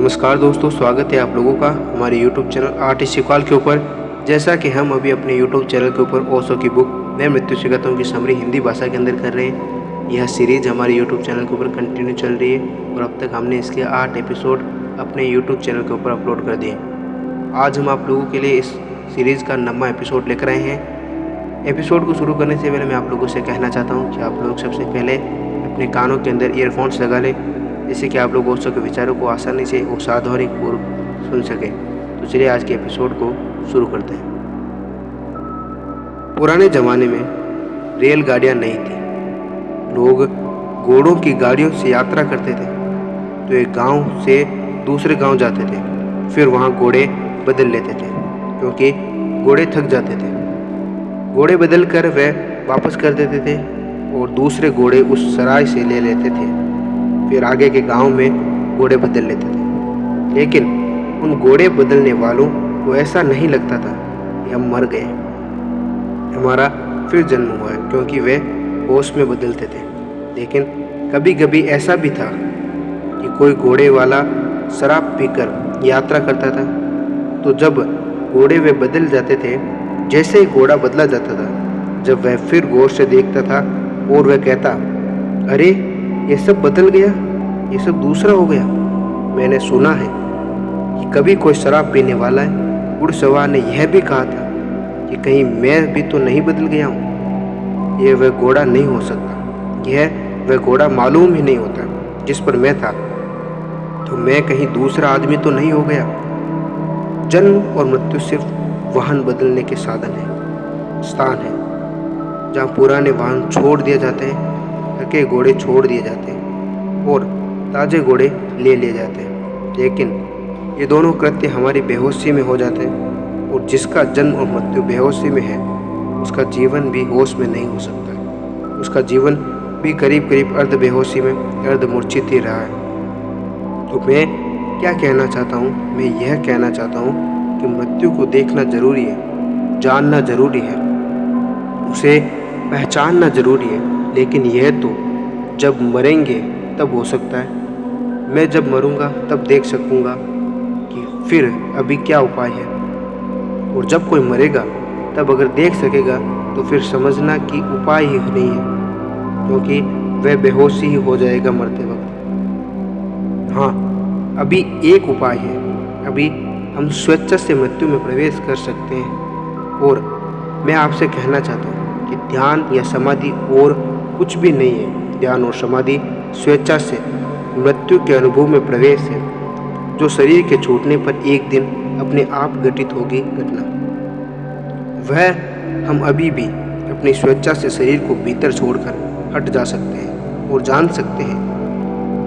नमस्कार दोस्तों, स्वागत है आप लोगों का हमारे YouTube चैनल आर्ट इस सवाल के ऊपर। जैसा कि हम अभी अपने YouTube चैनल के ऊपर ओशो की बुक मैं मृत्यु से कहता हूँ की समरी हिंदी भाषा के अंदर कर रहे हैं। यह सीरीज़ हमारे YouTube चैनल के ऊपर कंटिन्यू चल रही है और अब तक हमने इसके 8 एपिसोड अपने YouTube चैनल के ऊपर अपलोड कर दिए। आज हम आप लोगों के लिए इस सीरीज़ का 9वां एपिसोड लेकर आए हैं। एपिसोड को शुरू करने से पहले मैं आप लोगों से कहना चाहता हूँ कि आप लोग सबसे पहले अपने कानों के अंदर ईयरफोन्स लगा लें, जिससे कि आप लोग ओशो के विचारों को आसानी से और सावधानीपूर्वक सुन सकें। तो चलिए आज के एपिसोड को शुरू करते हैं। पुराने ज़माने में रेलगाड़ियाँ नहीं थी। लोग घोड़ों की गाड़ियों से यात्रा करते थे, तो एक गांव से दूसरे गांव जाते थे, फिर वहां घोड़े बदल लेते थे क्योंकि घोड़े थक जाते थे। घोड़े बदल कर वह वापस कर देते थे और दूसरे घोड़े उस सराय से ले लेते थे। फिर आगे के गांव में घोड़े बदल लेते थे, लेकिन उन घोड़े बदलने वालों को ऐसा नहीं लगता था कि हम मर गए, हमारा फिर जन्म हुआ है, क्योंकि वे होश में बदलते थे। लेकिन कभी कभी ऐसा भी था कि कोई घोड़े वाला शराब पीकर यात्रा करता था, तो जब घोड़े वे बदल जाते थे, जैसे ही घोड़ा बदला जाता था, जब वह फिर गौर से देखता था और वह कहता, अरे ये सब बदल गया, ये सब दूसरा हो गया। मैंने सुना है कि कभी कोई शराब पीने वाला है, घुड़सवार ने यह भी कहा था कि कहीं मैं भी तो नहीं बदल गया हूँ। यह वह घोड़ा नहीं हो सकता, यह वह घोड़ा मालूम ही नहीं होता जिस पर मैं था। तो मैं कहीं दूसरा आदमी तो नहीं हो गया। जन्म और मृत्यु सिर्फ वाहन बदलने के साधन है, स्थान है जहाँ पुराने वाहन छोड़ दिए जाते हैं, थके घोड़े छोड़ दिए जाते हैं और ताजे घोड़े ले लिए जाते हैं। लेकिन ये दोनों कृत्य हमारी बेहोशी में हो जाते हैं, और जिसका जन्म और मृत्यु बेहोशी में है, उसका जीवन भी होश में नहीं हो सकता। उसका जीवन भी करीब करीब अर्ध बेहोशी में, अर्ध मूर्छित ही रहा है। तो मैं क्या कहना चाहता हूँ? मैं यह कहना चाहता हूँ कि मृत्यु को देखना जरूरी है, जानना जरूरी है, उसे पहचानना जरूरी है, लेकिन यह तो जब मरेंगे तब हो सकता है। मैं जब मरूंगा तब देख सकूंगा कि फिर अभी क्या उपाय है, और जब कोई मरेगा तब अगर देख सकेगा तो फिर समझना कि उपाय ही नहीं है, क्योंकि वह बेहोशी ही हो जाएगा मरते वक्त। हाँ, अभी एक उपाय है, अभी हम स्वेच्छा से मृत्यु में प्रवेश कर सकते हैं। और मैं आपसे कहना चाहता हूँ कि ध्यान या समाधि और कुछ भी नहीं है। ध्यान और समाधि स्वेच्छा से मृत्यु के अनुभव में प्रवेश है, जो शरीर के छूटने पर एक दिन अपने आप घटित होगी घटना। वह हम अभी भी अपनी स्वेच्छा से शरीर को भीतर छोड़कर हट जा सकते हैं और जान सकते हैं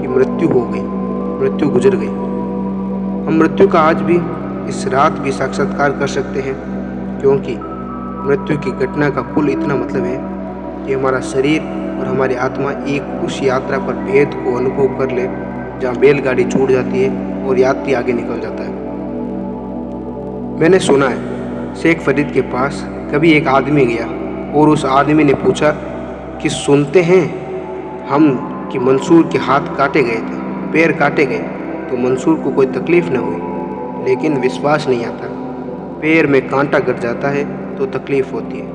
कि मृत्यु हो गई, मृत्यु गुजर गई। हम मृत्यु का आज भी इस रात भी साक्षात्कार कर सकते हैं, क्योंकि मृत्यु की घटना का कुल इतना मतलब है कि हमारा शरीर और हमारी आत्मा एक उस यात्रा पर भेद को अनुभव कर ले, जहाँ बैलगाड़ी छूट जाती है और यात्री आगे निकल जाता है। मैंने सुना है शेख फरीद के पास कभी एक आदमी गया और उस आदमी ने पूछा कि सुनते हैं हम कि मंसूर के हाथ काटे गए थे, पैर काटे गए, तो मंसूर को कोई तकलीफ न हुई। लेकिन विश्वास नहीं आता। पैर में कांटा गड़ जाता है तो तकलीफ होती है,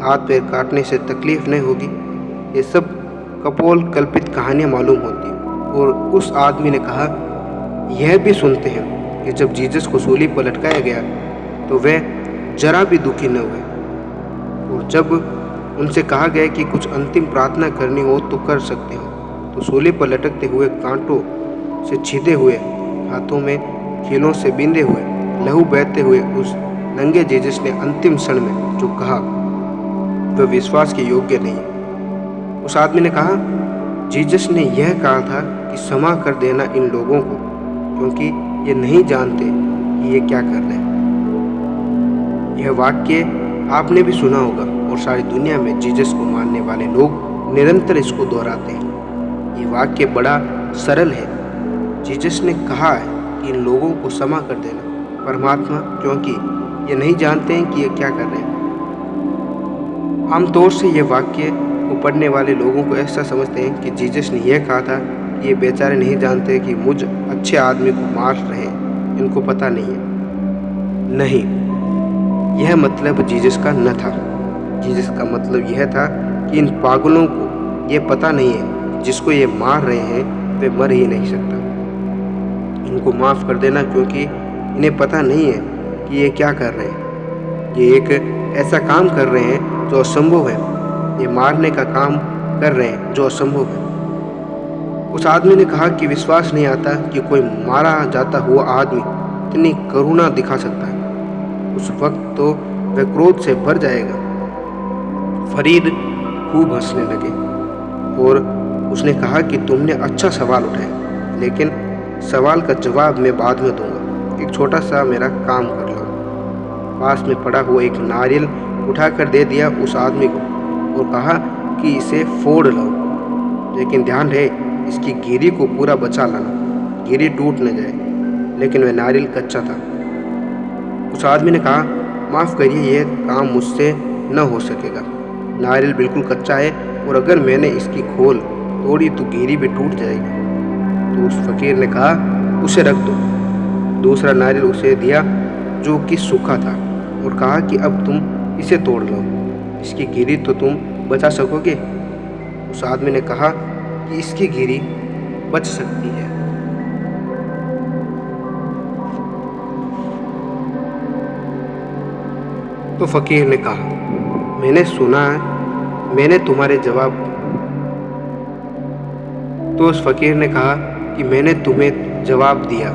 हाथ पैर काटने से तकलीफ नहीं होगी। ये सब कपोल कल्पित कहानियाँ मालूम होती हैं। और उस आदमी ने कहा, यह भी सुनते हैं कि जब जीसस को सूली पर लटकाया गया तो वे जरा भी दुखी न हुए, और जब उनसे कहा गया कि कुछ अंतिम प्रार्थना करनी हो तो कर सकते हो, तो सूली पर लटकते हुए, कांटों से छिदे हुए, हाथों में कीलों से बिंधे हुए, लहू बहते हुए उस नंगे जीसस ने अंतिम क्षण में जो कहा वह विश्वास के योग्य नहीं है। उस आदमी ने कहा, जीसस ने यह कहा था कि क्षमा कर देना इन लोगों को, क्योंकि ये नहीं जानते कि ये क्या कर रहे हैं। यह वाक्य आपने भी सुना होगा, और सारी दुनिया में जीसस को मानने वाले लोग निरंतर इसको दोहराते हैं। ये वाक्य बड़ा सरल है। जीसस ने कहा है कि इन लोगों को क्षमा कर देना, परमात्मा, क्योंकि ये नहीं जानते हैं कि ये क्या कर रहे हैं। आमतौर से ये वाक्य को पढ़ने वाले लोगों को ऐसा समझते हैं कि जीसस ने यह कहा था कि ये बेचारे नहीं जानते कि मुझ अच्छे आदमी को मार रहे हैं, इनको पता नहीं है। नहीं, यह मतलब जीसस का न था। जीसस का मतलब यह था कि इन पागलों को ये पता नहीं है जिसको ये मार रहे हैं वे मर ही नहीं सकता। इनको माफ़ कर देना, क्योंकि इन्हें पता नहीं है कि ये क्या कर रहे हैं। ये एक ऐसा काम कर रहे हैं जो असंभव है। ये मारने का काम कर रहे हैं जो असंभव है। उस आदमी ने कहा कि विश्वास नहीं आता कि कोई मारा जाता हुआ आदमी इतनी करुणा दिखा सकता है। उस वक्त तो वह क्रोध से भर जाएगा। फरीद खूब हंसने लगे और उसने कहा कि तुमने अच्छा सवाल उठाया, लेकिन सवाल का जवाब मैं बाद में दूंगा। एक छोटा सा मेरा काम कर लो। पास में पड़ा हुआ एक नारियल उठाकर दे दिया उस आदमी को और कहा कि इसे फोड़ लो, लेकिन ध्यान रहे इसकी गिरी को पूरा बचा लाना, गिरी टूट न जाए। लेकिन वह नारियल कच्चा था। उस आदमी ने कहा, माफ़ करिए, यह काम मुझसे न हो सकेगा। नारियल बिल्कुल कच्चा है और अगर मैंने इसकी खोल तोड़ी तो गिरी भी टूट जाएगी। तो उस फकीर ने कहा, उसे रख दो। दूसरा नारियल उसे दिया जो कि सूखा था और कहा कि अब तुम इसे तोड़ लो, इसकी गिरी तो तुम बचा सकोगे। उस आदमी ने कहा कि इसकी गिरी बच सकती है। तो फकीर ने कहा, मैंने सुना है, मैंने तुम्हारे जवाब। तो उस फकीर ने कहा कि मैंने तुम्हें जवाब दिया,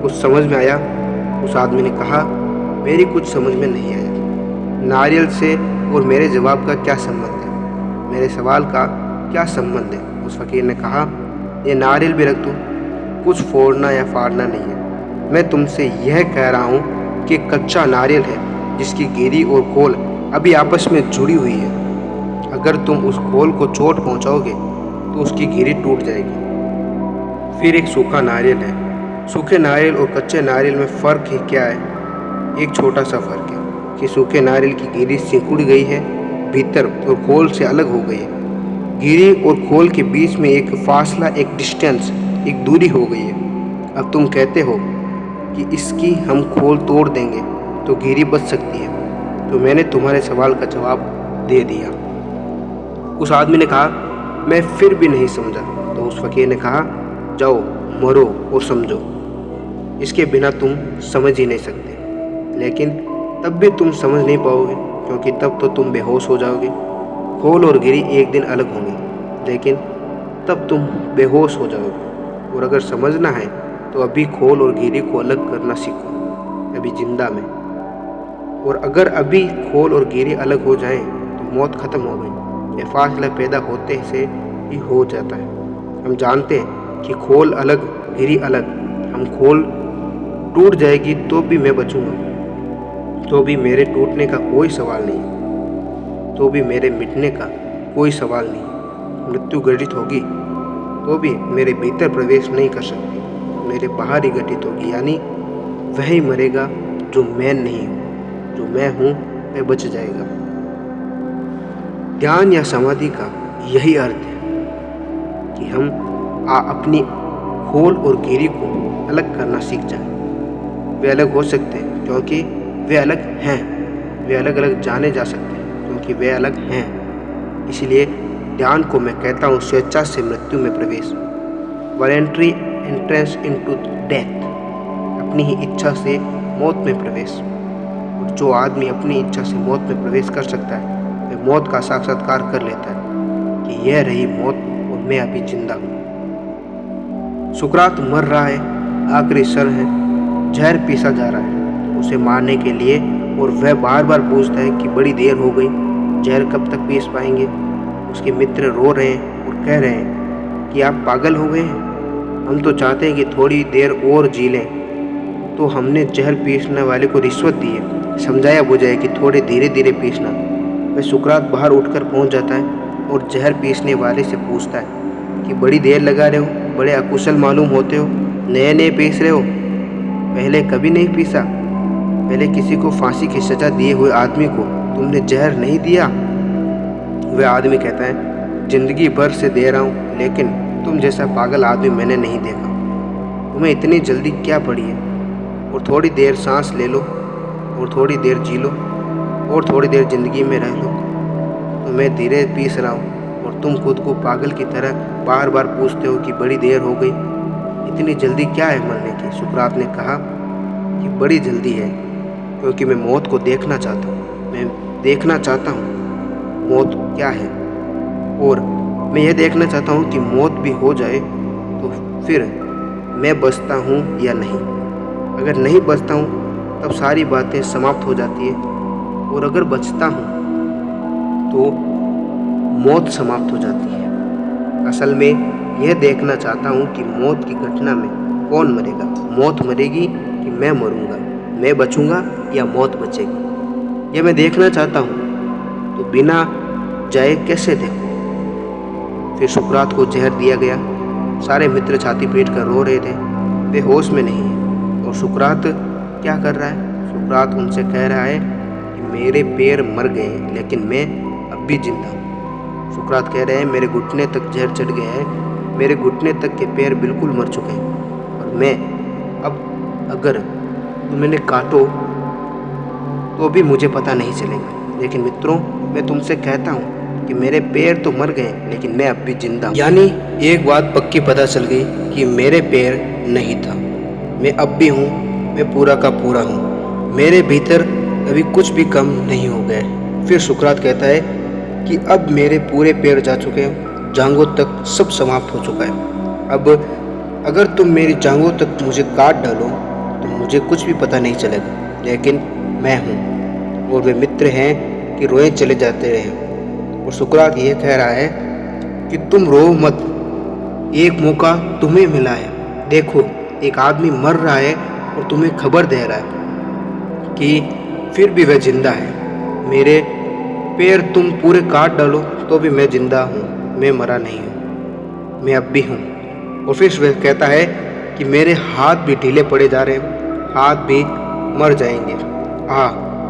कुछ समझ में आया? उस आदमी ने कहा, मेरी कुछ समझ में नहीं आया। नारियल से और मेरे जवाब का क्या संबंध है? मेरे सवाल का क्या संबंध है? उस फकीर ने कहा, ये नारियल भी रख दो, कुछ फोड़ना या फाड़ना नहीं है। मैं तुमसे यह कह रहा हूँ कि कच्चा नारियल है जिसकी गिरी और खोल अभी आपस में जुड़ी हुई है। अगर तुम उस खोल को चोट पहुँचाओगे तो उसकी गिरी टूट जाएगी। फिर एक सूखा नारियल है। सूखे नारियल और कच्चे नारियल में फ़र्क ही क्या है? एक छोटा सा फ़र्क है कि सूखे नारियल की गिरी सिकुड़ गई है भीतर और खोल से अलग हो गई है। गिरी और खोल के बीच में एक फासला, एक डिस्टेंस, एक दूरी हो गई है। अब तुम कहते हो कि इसकी हम खोल तोड़ देंगे तो गिरी बच सकती है। तो मैंने तुम्हारे सवाल का जवाब दे दिया। उस आदमी ने कहा, मैं फिर भी नहीं समझा। तो उस फकीर ने कहा, जाओ मरो और समझो। इसके बिना तुम समझ ही नहीं सकते। लेकिन तब भी तुम समझ नहीं पाओगे, क्योंकि तब तो तुम बेहोश हो जाओगे। खोल और गिरी एक दिन अलग होंगी, लेकिन तब तुम बेहोश हो जाओगे। और अगर समझना है तो अभी खोल और गिरी को अलग करना सीखो, अभी जिंदा में। और अगर अभी खोल और गिरी अलग हो जाएं तो मौत खत्म हो गई। यह फासला पैदा होते से ही हो जाता है। हम जानते हैं कि खोल अलग, गिरी अलग। हम खोल टूट जाएगी तो भी मैं बचूंगा, तो भी मेरे टूटने का कोई सवाल नहीं, तो भी मेरे मिटने का कोई सवाल नहीं। मृत्यु घटित होगी तो भी मेरे भीतर प्रवेश नहीं कर सकती, मेरे बाहर ही घटित होगी। यानी वही मरेगा जो मैं नहीं हूँ, जो मैं हूँ वह बच जाएगा। ध्यान या समाधि का यही अर्थ है कि हम अपनी खोल और गिरी को अलग करना सीख जाएं। वे अलग हो सकते हैं क्योंकि वे अलग हैं। वे अलग अलग जाने जा सकते हैं क्योंकि वे अलग हैं। इसलिए ध्यान को मैं कहता हूँ स्वेच्छा से मृत्यु में प्रवेश, वॉलेंट्री एंट्रेंस इनटू डेथ, अपनी ही इच्छा से मौत में प्रवेश। और जो आदमी अपनी इच्छा से मौत में प्रवेश कर सकता है वह मौत का साक्षात्कार कर लेता है कि यह रही मौत और मैं अभी जिंदा हूँ। सुकरात मर रहा है, आखिरी क्षण है, जहर पीसा जा रहा है उसे मारने के लिए, और वह बार बार पूछता है कि बड़ी देर हो गई, जहर कब तक पीस पाएंगे। उसके मित्र रो रहे हैं और कह रहे हैं कि आप पागल हो गए हैं, हम तो चाहते हैं कि थोड़ी देर और जी लें। तो हमने जहर पीसने वाले को रिश्वत दी है, समझाया बुझाया कि थोड़े धीरे धीरे पीसना। वह सुकरात बाहर उठकर पहुंच जाता है और जहर पीसने वाले से पूछता है कि बड़ी देर लगा रहे हो, बड़े अकुशल मालूम होते हो, नए नए पीस रहे हो, पहले कभी नहीं पीसा? पहले किसी को फांसी की सजा दिए हुए आदमी को तुमने जहर नहीं दिया? वह आदमी कहता है, जिंदगी भर से दे रहा हूँ, लेकिन तुम जैसा पागल आदमी मैंने नहीं देखा। तुम्हें इतनी जल्दी क्या पड़ी है? और थोड़ी देर सांस ले लो, और थोड़ी देर जी लो, और थोड़ी देर ज़िंदगी में रह लो। तो मैं धीरे पीस रहा हूँ और तुम खुद को पागल की तरह बार बार पूछते हो कि बड़ी देर हो गई। इतनी जल्दी क्या है मरने की? सुकरात ने कहा कि बड़ी जल्दी है, क्योंकि मैं मौत को देखना चाहता हूँ। मैं देखना चाहता हूँ मौत क्या है, और मैं यह देखना चाहता हूँ कि मौत भी हो जाए तो फिर मैं बचता हूँ या नहीं। अगर नहीं बचता हूँ तब सारी बातें समाप्त हो जाती है, और अगर बचता हूँ तो मौत समाप्त हो जाती है। असल में यह देखना चाहता हूँ कि मौत की घटना में कौन मरेगा। मौत मरेगी कि मैं मरूँगा, मैं बचूँगा या मौत बचेगी, यह मैं देखना चाहता हूँ। तो बिना जाए कैसे देखूँ? फिर सुकरात को जहर दिया गया। सारे मित्र छाती पीट कर रो रहे थे, वे होश में नहीं है। और सुकरात क्या कर रहा है? सुकरात उनसे कह रहा है कि मेरे पैर मर गए लेकिन मैं अब भी जिंदा हूँ। सुकरात कह रहे हैं मेरे घुटने तक जहर चढ़ गया है, मेरे घुटने तक के पैर बिल्कुल मर चुके हैं, और मैं अब अगर तुम इन्हें काटो तो भी मुझे पता नहीं चलेगा। लेकिन मित्रों, मैं तुमसे कहता हूँ कि मेरे पैर तो मर गए लेकिन मैं अब भी जिंदा हूँ। यानी एक बात पक्की पता चल गई कि मेरे पैर नहीं था, मैं अब भी हूँ, मैं पूरा का पूरा हूँ, मेरे भीतर अभी कुछ भी कम नहीं हो गया। फिर सुकरात कहता है कि अब मेरे पूरे पैर जा चुके हैं, जांघों तक सब समाप्त हो चुका है। अब अगर तुम मेरी जांघों तक मुझे काट डालो तो मुझे कुछ भी पता नहीं चलेगा, लेकिन मैं हूँ। और वे मित्र हैं कि रोए चले जाते रहे। और सुकरात ये कह रहा है कि तुम रो मत, एक मौका तुम्हें मिला है। देखो, एक आदमी मर रहा है और तुम्हें खबर दे रहा है कि फिर भी वह जिंदा है। मेरे पैर तुम पूरे काट डालो तो भी मैं जिंदा हूँ, मैं मरा नहीं हूँ, मैं अब भी हूँ। और फिर वह कहता है कि मेरे हाथ भी ढीले पड़े जा रहे हैं, हाथ भी मर जाएंगे।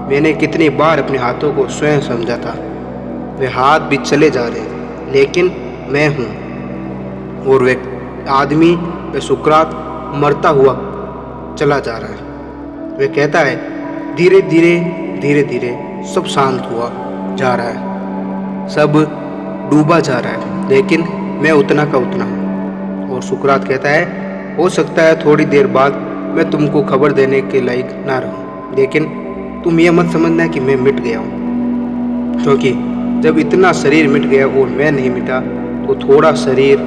मैंने कितनी बार अपने हाथों को स्वयं समझा था, वे हाथ भी चले जा रहे हैं, लेकिन मैं हूँ। और वे आदमी, वे सुकरात मरता हुआ चला जा रहा है। वे कहता है धीरे धीरे धीरे धीरे सब शांत हुआ जा रहा है, सब डूबा जा रहा है, लेकिन मैं उतना का उतना हूँ। और सुकरात कहता है हो सकता है थोड़ी देर बाद मैं तुमको खबर देने के लायक ना रहूं, लेकिन तुम ये मत समझना कि मैं मिट गया हूँ, क्योंकि जब इतना शरीर मिट गया और मैं नहीं मिटा तो थोड़ा शरीर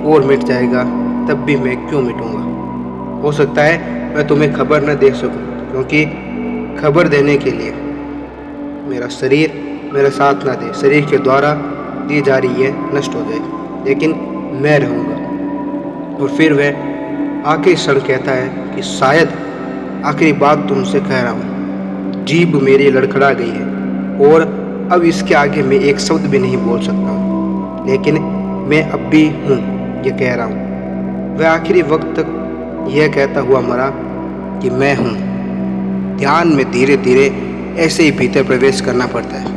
और मिट जाएगा, तब भी मैं क्यों मिटूंगा। हो सकता है मैं तुम्हें खबर न दे सकूं, क्योंकि खबर देने के लिए मेरा शरीर मेरा साथ ना दे, शरीर के द्वारा दी जा रही है नष्ट हो जाए, लेकिन मैं रहूँगा। और फिर वह आखिरी क्षण कहता है कि शायद आखिरी बात तुमसे कह रहा हूँ, जीभ मेरी लड़खड़ा गई है और अब इसके आगे मैं एक शब्द भी नहीं बोल सकता हूँ, लेकिन मैं अब भी हूँ, ये कह रहा हूँ। वह आखिरी वक्त तक यह कहता हुआ मरा कि मैं हूँ। ध्यान में धीरे धीरे ऐसे ही भीतर प्रवेश करना पड़ता है,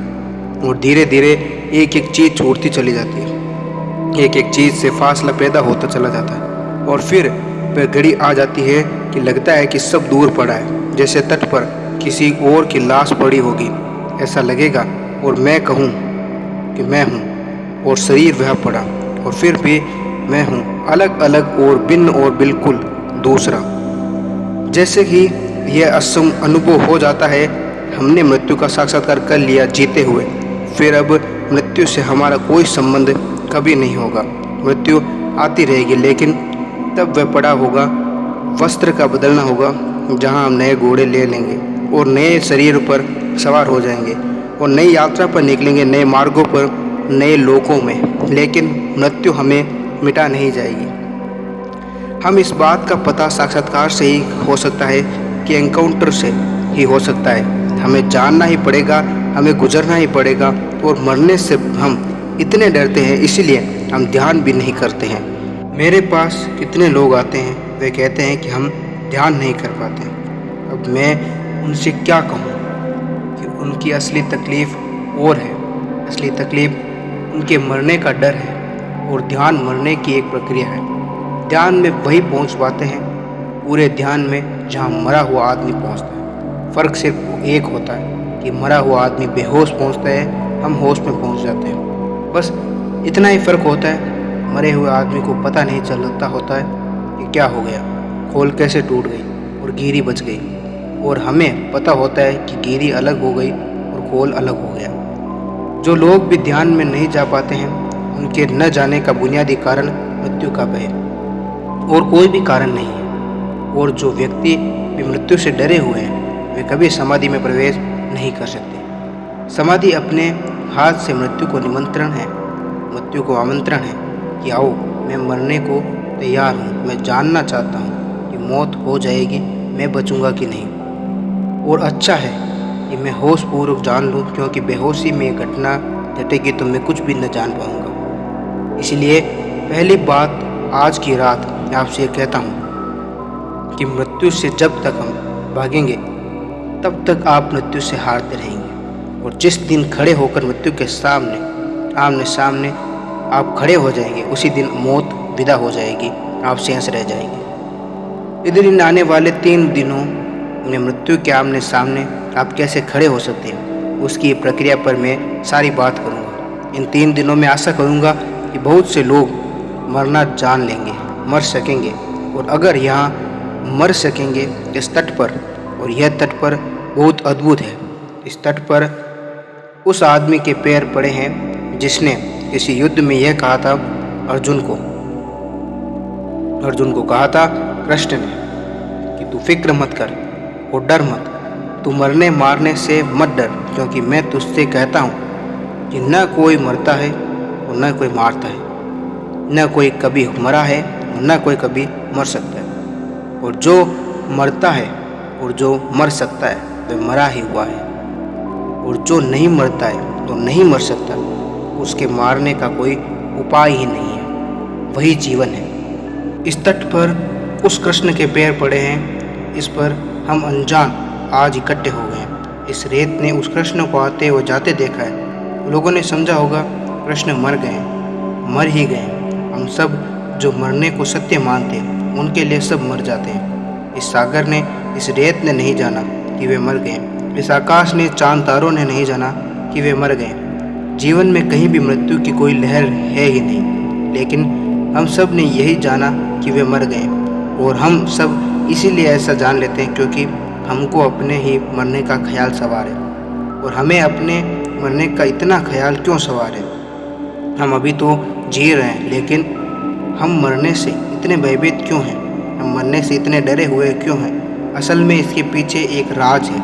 और धीरे धीरे एक एक चीज़ छूटती चली जाती है, एक एक चीज़ से फासला पैदा होता चला जाता है। और फिर वह घड़ी आ जाती है कि लगता है कि सब दूर पड़ा है, जैसे तट पर किसी और की लाश पड़ी होगी, ऐसा लगेगा। और मैं कहूँ कि मैं हूँ, और शरीर वह पड़ा, और फिर भी मैं हूँ, अलग अलग और भिन्न और बिल्कुल दूसरा। जैसे कि यह असम अनुभव हो जाता है, हमने मृत्यु का साक्षात्कार कर लिया जीते हुए, फिर अब मृत्यु से हमारा कोई संबंध कभी नहीं होगा। मृत्यु आती रहेगी, लेकिन तब वह पड़ा होगा, वस्त्र का बदलना होगा, जहाँ हम नए घोड़े ले लेंगे और नए शरीर पर सवार हो जाएंगे और नई यात्रा पर निकलेंगे, नए मार्गों पर, नए लोकों में। लेकिन मृत्यु हमें मिटा नहीं जाएगी। हम इस बात का पता साक्षात्कार से ही हो सकता है कि एनकाउंटर से ही हो सकता है। हमें जानना ही पड़ेगा, हमें गुजरना ही पड़ेगा, और मरने से हम इतने डरते हैं, इसीलिए हम ध्यान भी नहीं करते हैं। मेरे पास कितने लोग आते हैं, वे कहते हैं कि हम ध्यान नहीं कर पाते। अब मैं उनसे क्या कहूँ कि उनकी असली तकलीफ़ और है। असली तकलीफ़ उनके मरने का डर है, और ध्यान मरने की एक प्रक्रिया है। ध्यान में वही पहुंच पाते हैं पूरे ध्यान में जहां मरा हुआ आदमी पहुंचता है। फ़र्क सिर्फ एक होता है कि मरा हुआ आदमी बेहोश पहुंचता है, हम होश में पहुंच जाते हैं। बस इतना ही फ़र्क होता है। मरे हुए आदमी को पता नहीं चलता होता है कि क्या हो गया, खोल कैसे टूट गई और गिरी बच गई, और हमें पता होता है कि गिरी अलग हो गई और खोल अलग हो गया। जो लोग भी ध्यान में नहीं जा पाते हैं, उनके न जाने का बुनियादी कारण मृत्यु का भय और कोई भी कारण नहीं है। और जो व्यक्ति भी मृत्यु से डरे हुए हैं, वे कभी समाधि में प्रवेश नहीं कर सकते। समाधि अपने हाथ से मृत्यु को निमंत्रण है, मृत्यु को आमंत्रण है कि आओ, मैं मरने को तैयार हूँ, मैं जानना चाहता हूँ कि मौत हो जाएगी, मैं बचूंगा कि नहीं। और अच्छा है कि मैं होश पूर्वक जान लूँ, क्योंकि बेहोशी में घटना घटेगी तो मैं कुछ भी न जान पाऊँगा। इसलिए पहली बात आज की रात आपसे कहता हूँ कि मृत्यु से जब तक हम भागेंगे तब तक आप मृत्यु से हारते रहेंगे। और जिस दिन खड़े होकर मृत्यु के सामने आमने सामने आप खड़े हो जाएंगे, उसी दिन मौत विदा हो जाएगी, आप शेष रह जाएंगे। इधर इन आने वाले 3 दिनों में मृत्यु के आमने सामने आप कैसे खड़े हो सकते हैं, उसकी प्रक्रिया पर मैं सारी बात करूँगा। इन 3 दिनों में आशा करूँगा कि बहुत से लोग मरना जान लेंगे, मर सकेंगे। और अगर यहाँ मर सकेंगे इस तट पर, और यह तट पर बहुत अद्भुत है। इस तट पर उस आदमी के पैर पड़े हैं जिसने किसी युद्ध में यह कहा था अर्जुन को कहा था कृष्ण ने कि तू फिक्र मत कर और डर मत, तू मरने मारने से मत डर, क्योंकि मैं तुझसे कहता हूँ कि न कोई मरता है और न कोई मारता है, न कोई कभी मरा है और न कोई कभी मर सकता है। और जो मरता है और जो मर सकता है वह मरा ही हुआ है, और जो नहीं मरता है तो नहीं मर सकता, उसके मारने का कोई उपाय ही नहीं है, वही जीवन है। इस तट पर उस कृष्ण के पैर पड़े हैं, इस पर हम अनजान आज इकट्ठे हो गए हैं। इस रेत ने उस कृष्ण को आते और जाते देखा है। लोगों ने समझा होगा कृष्ण मर गए, मर ही गए। हम सब जो मरने को सत्य मानते हैं, उनके लिए सब मर जाते हैं। इस सागर ने, इस रेत ने नहीं जाना कि वे मर गए। इस आकाश ने, चांद तारों ने नहीं जाना कि वे मर गए। जीवन में कहीं भी मृत्यु की कोई लहर है ही नहीं, लेकिन हम सब ने यही जाना कि वे मर गए। और हम सब इसीलिए ऐसा जान लेते हैं क्योंकि हमको अपने ही मरने का ख्याल सवार है। और हमें अपने मरने का इतना ख्याल क्यों सवार है? हम अभी तो जी रहे हैं, लेकिन हम मरने से इतने भयभीत क्यों हैं? हम मरने से इतने डरे हुए क्यों हैं? असल में इसके पीछे एक राज है,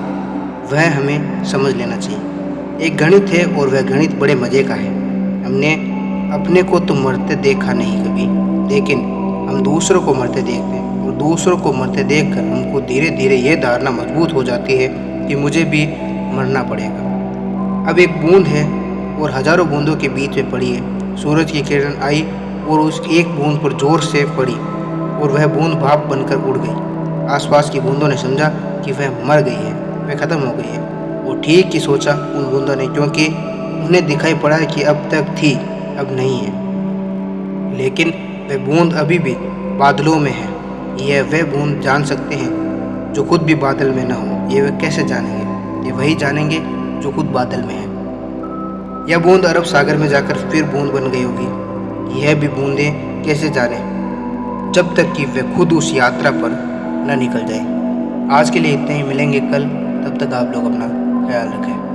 वह हमें समझ लेना चाहिए। एक गणित है और वह गणित बड़े मज़े का है। हमने अपने को तो मरते देखा नहीं कभी, लेकिन हम दूसरों को मरते देखते हैं, और दूसरों को मरते देखकर हमको धीरे धीरे ये धारणा मजबूत हो जाती है कि मुझे भी मरना पड़ेगा। अब एक बूंद है और हजारों बूंदों के बीच में पड़ी है। सूरज की किरण आई और उस एक बूंद पर जोर से पड़ी और वह बूंद भाप बनकर उड़ गई। आसपास की बूंदों ने समझा कि वह मर गई है, वह खत्म हो गई है। वो ठीक ही सोचा उन बूंदों ने, क्योंकि उन्हें दिखाई पड़ा है कि अब तक थी, अब नहीं है। लेकिन वह बूंद अभी भी बादलों में है। यह वह बूंद जान सकते हैं जो खुद भी बादल में न हो। ये वह कैसे जानेंगे? ये वही जानेंगे जो खुद बादल में है। यह बूंद अरब सागर में जाकर फिर बूंद बन गई होगी। यह भी बूंदें कैसे जाने, जब तक कि वे खुद उस यात्रा पर न निकल जाए। आज के लिए इतने ही, मिलेंगे कल। तब तक आप लोग अपना ख्याल रखें।